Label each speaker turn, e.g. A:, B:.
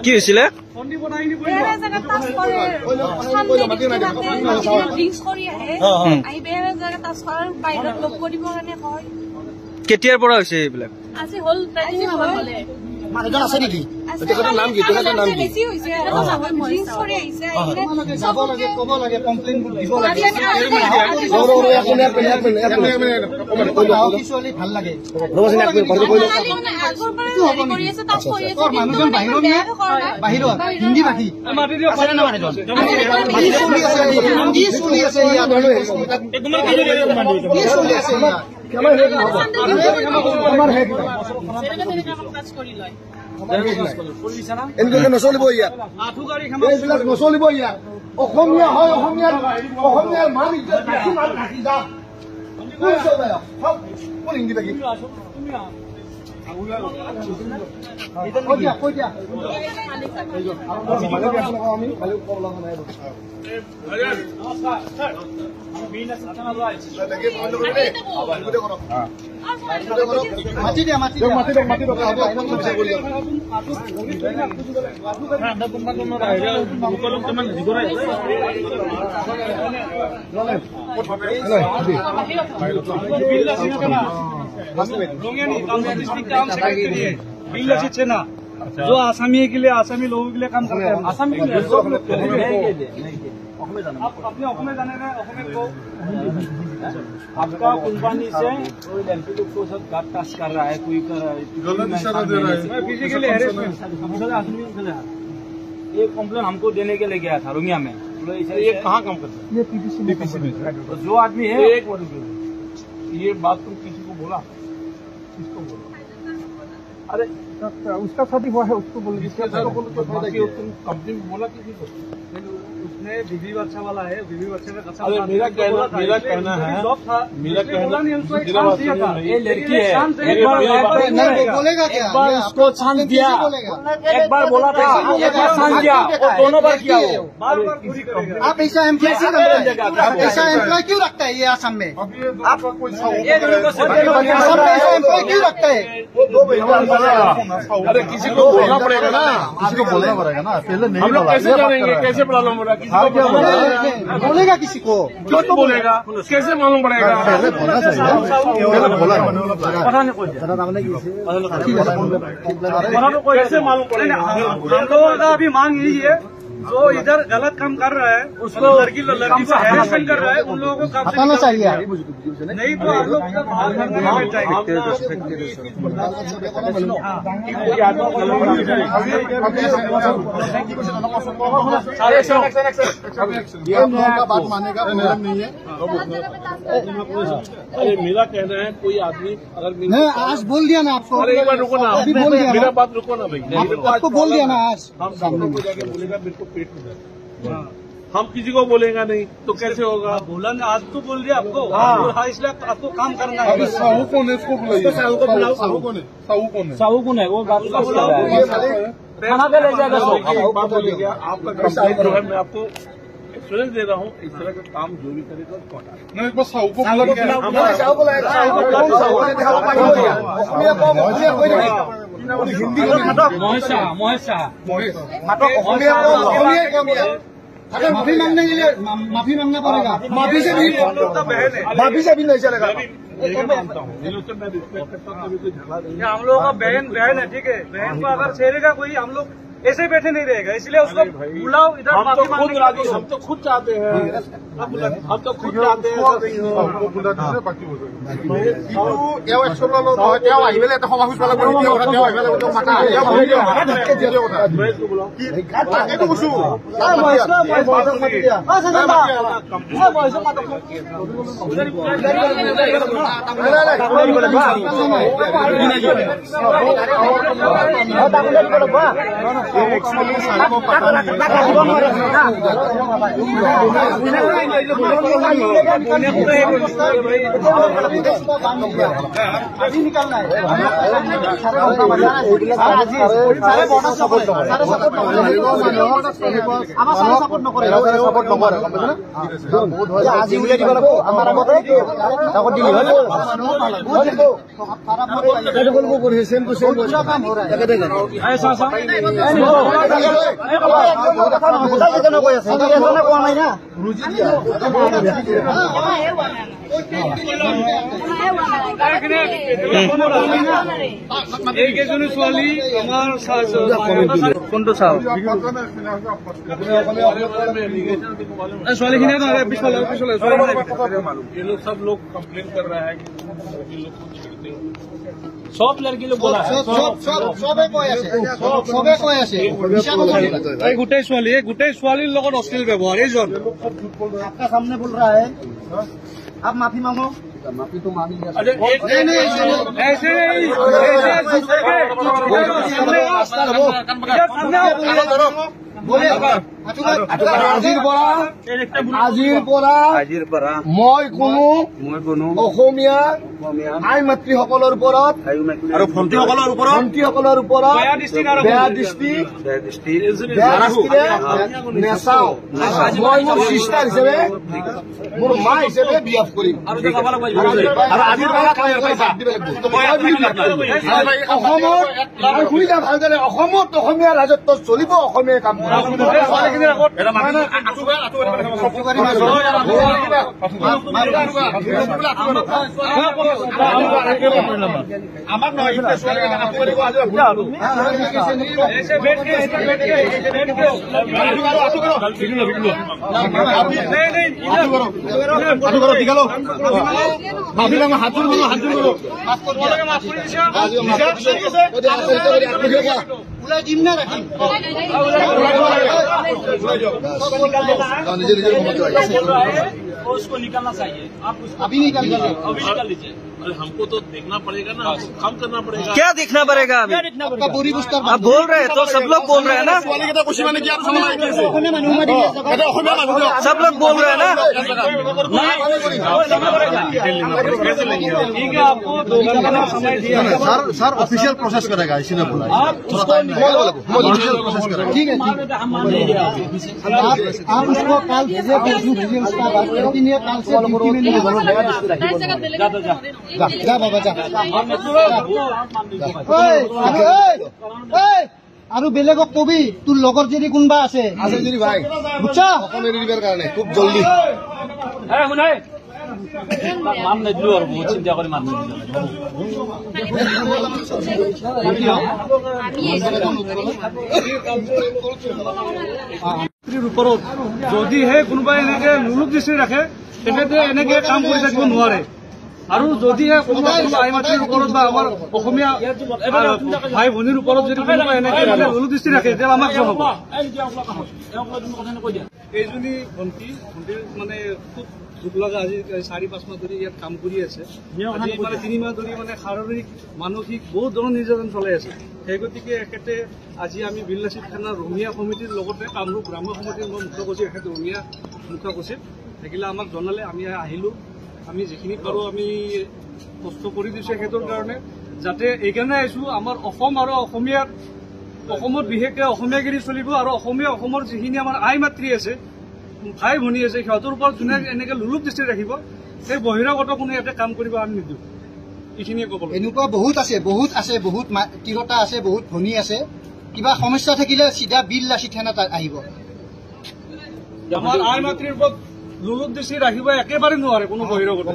A: কি হৈছিলে? কেতিয়াৰ পৰা হৈছে এইবিলাক?
B: মানুহজন আছে নেকি? নাম কি? নাম কি? যাব লাগে, ক'ব লাগে, কমপ্লেইন দিব লাগে। ভাল লাগে। মানুহজন বাহিৰত হিন্দী ভাষী এনেকে নচলিব ইয়াত, এইবিলাক নচলিব ইয়াত। অসমীয়া হয়, অসমীয়াৰ মান ইজ্জত ৰাখি যা। কোন হিন্দী বাকী
C: जो आसामी के लिए, आसामी लोगों के लिए काम करते हैं। आसामी के लिए अपने ऑफिस जाने में को आपका कुर्बानी से कोई एमपी लोग को सब गाट टास कर रहा है, कोई कर रहा है, फिजिकली हैरेसमेंट। ये कंप्लेन हमको देने के लिए गया था रोमिया में। ये कहाँ काम करता है? ये पीपीसी में। जो आदमी है, एक ये बात तुम किसी को बोला? किसको बोला? अरे उसका शादी हुआ है, उसको बोलो। जिसका शादी बोलो तो तुम कंपनी में बोला किसी को? उसने बीबी बच्चा वाला है, बीबी बच्चे में मेरा कहना है, ये लड़की है, बोलेगा क्या? उसको चांस दिया, एक बार बोला था, एक बार चांस दिया, दोनों बार किया वो। आप ऐसा एम्प्लॉय क्यों रखता है ये आसाम में? आप एम्प्लॉय क्यों रखता है? अरे किसी को बोलना पड़ेगा ना, किसी को बोलना पड़ेगा ना। पहले नहीं हम लोग कैसे जानेंगे, कैसे मालूम पड़ेगा? किसी को बोलेगा, किसी को क्यों तो बोलेगा, कैसे मालूम पड़ेगा? पहले बोलना चाहिए, कैसे मालूम पड़ेगा? हम लोगों का अभी मांग यही है, जो इधर गलत काम कर रहा है, उसको लड़की को हैरेसमेंट कर रहा है, उन लोगों को हटाना चाहिए। नहीं तो आप लोग बात मानेगा नहीं है। अरे मेरा कहना है, कोई आदमी अगर आज बोल दिया ना आपको, अरे एक बार रुको ना, अभी बोल दिया, मेरा बात रुको ना भाई, आपको बोल दिया ना आज, हम सामने को जाके बोलेगा मेरे को पेट में दर्द, हम किसी को बोलेगा नहीं तो कैसे होगा? बोला ना, आज तो बोल दिया आपको। हाँ, इसलिए आपको काम करना है। अभी साहू कौन है, इसको बुलाइए। साहू को बुलाओ। साहू कौन है? साहू कौन है? साहू कौन है? वो बात खाना पे ले जाएगा, बात बोलिएगा। आपका जो है, मैं आपको एश्योरेंस दे रहा हूँ, इस तरह का काम जो भी करेगा उसको हटा नहीं। बस साहू को हिंदी माफी मांगने के लिए माफी मांगना पड़ेगा। माफी से भी नहीं चलेगा। हम लोग का बहन है, ठीक है, बहन को अगर छेड़ेगा कोई, हम लोग
A: ऐसे बैठे नहीं रहेगा, इसलिए उसको बुलाओ इधर।
C: हम तो खुद राजी, हम तो खुद चाहते हैं, हम तो खुद चाहते हैं।
A: এইকেইজনী ছোৱালী আমাৰ কোনটো চাও ছোৱালীখিনিয়ে পিছফালে
C: ये लोग सब लोग कंप्लेन कर रहा है कि लोग खुद छेड़ते हैं। सब लड़की लोग बोला है,
A: এই গোটেই ছোৱালীৰ লগত অশ্লীল ব্যৱহাৰ এইজন
D: आपका सामने बोल रहा है, आप माफी मांगो।
B: माफी तो मांगी है।
C: अरे
A: ऐसे
B: আজিৰ পৰা মই কোনো অসমীয়া আই মাতৃসকলৰ ওপৰত আৰু ভণ্টিসকলৰ ওপৰত বেয়া দৃষ্টি নেচাও। মই মোৰ চিষ্টাৰ হিচাপে, মোৰ মা হিচাপে বিয়াপ কৰিম। অসমত অসমীয়া ৰাজত্ব চলিব, অসমীয়া কাম
C: उसको निकालना चाहिए। आप
D: अभी निकाल
C: लीजिए। अरे हमको तो देखना पड़ेगा ना, काम करना पड़ेगा।
A: क्या देखना पड़ेगा अभी?
D: आपका पूरी पुस्तक
A: आप बोल रहे हैं तो सब लोग बोल रहे हैं ना, सब लोग बोल रहे हैं ना। ठीक है, आपको 2 घंटे का समय दिया।
B: सर ऑफिशियल प्रोसेस करेगा, इसी ने बोला।
D: ठीक है, आप उसको कल भेजे, भेजिए उसका बात, लेकिन ये कल से ड्यूटी में नहीं जा बाबा जा। আৰু বেলেগক কবি তোৰ লগৰ যদি কোনোবা আছে
B: যদি ভাই
D: বুজছা
B: অসমীয়া দিবৰ কাৰণে খুব জলদি
C: मान नहीं दिलो और बहुत चिंता कर मान नहीं
A: ওপৰত যদিহে কোনোবাই এনেকে মুলুক দৃষ্টি ৰাখে তেখেতে এনেকে কাম কৰি থাকিব নোৱাৰে। আৰু যদিহে কোনোবা আই মাতৃৰ ওপৰত বা আমাৰ অসমীয়া ভাই ভনীৰ ওপৰত যদি কোনোবা এনেকে মুলুক দৃষ্টি ৰাখে তেতিয়াহ'লে আমাক জনাব। এইজনী ভণ্টিৰ মানে খুব দুখ লগা, আজি 4-5 মাহ ধৰি ইয়াত কাম কৰি আছে। আজি মানে 3 মাহ ধৰি মানে শাৰীৰিক মানসিক বহুত ধৰণৰ নিৰ্যাতন চলাই আছে। সেই গতিকে এখেতে আজি আমি বিল্লাচিত থানাৰ ৰঙিয়া সমিতিৰ লগতে কামৰূপ গ্ৰাম্য সমিতিৰ মই মুখ্য সচিব, এখেতে ৰঙিয়া মুখ্য সচিব থাকিলে আমাক জনালে, আমি আহিলোঁ। আমি যিখিনি পাৰোঁ আমি কষ্ট কৰি দিছোঁ এখেতৰ কাৰণে, যাতে এইকাৰণে আহিছোঁ আমাৰ অসম আৰু অসমত বিশেষকৈ অসমীয়াগিৰি চলিব আৰু অসমৰ যিখিনি আমাৰ আই মাতৃ আছে, ভাই ভনী আছে, সিহঁতৰ ওপৰত যোনে এনেকে লুলুক দৃষ্টি ৰাখিব, সেই বহিৰাগত কোনো ইয়াতে কাম কৰিব আমি নিদিওঁ। এইখিনিয়ে ক'ব লাগে।
D: এনেকুৱা বহুত আছে, বহুত তিৰোতা আছে, বহুত ভনী আছে। কিবা সমস্যা থাকিলে চিধা বিল্লাচিত থানাত আহিব।
A: আমাৰ আই মাতৃৰ ওপৰত লুলুক দৃষ্টি ৰাখিব একেবাৰে নোৱাৰে কোনো বহিৰাগত।